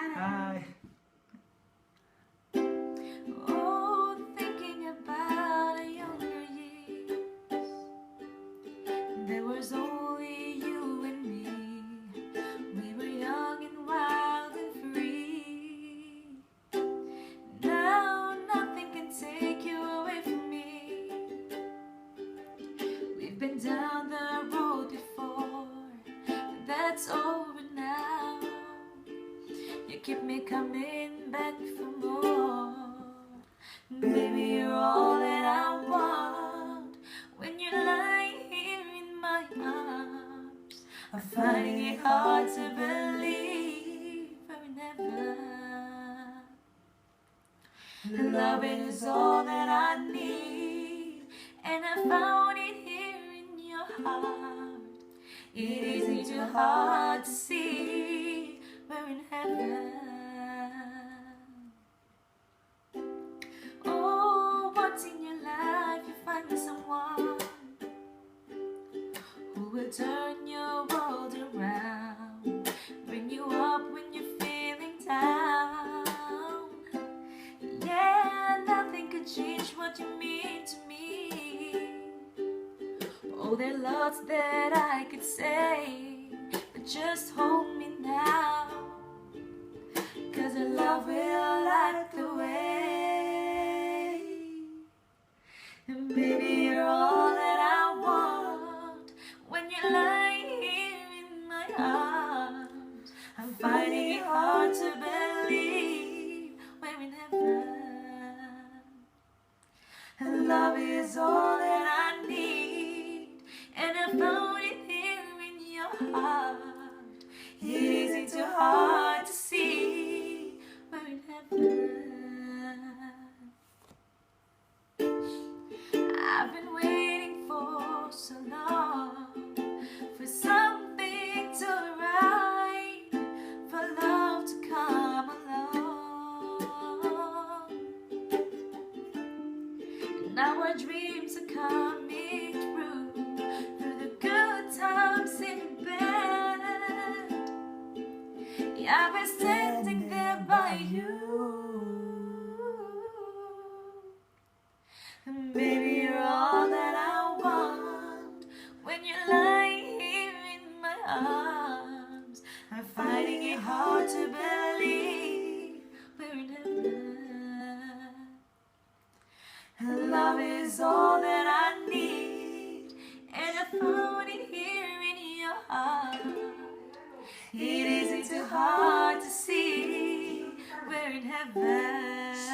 Bye. Oh, thinking about our younger years, there was only you and me. We were young and wild and free. Now nothing can take you away from me. We've been down the road before, but that's over now. You keep me coming back for more. Baby, you're all that I want. When you're lying here in my arms, I'm finding it hard to believe we're in heaven. Loving is all that I need, and I found it here in your heart. It isn't too hard to see we're in heaven. Oh, once in your life you find someone who will turn your world around, bring you up when you're feeling down. Yeah, nothing could change what you mean to me. Oh, there are lots that I could say, but just hold me now, 'cause your love will light the way. And baby, you're all that I want. When you're lying here in my arms, I'm finding it hard to believe we're in heaven. And love is all that I need, and I found it here in your heart. It isn't too hard to see we're in heaven. I've been waiting for so long for something to right, for love to come along. And now our dreams are coming true, through the good times and bad. Yeah, I've been standing there by you. And baby, you're all that I want. When you're lying here in my arms, I'm finding it hard to believe we're in heaven. And love is all that I need, and I found it here in your heart. It isn't too hard to see we're in heaven.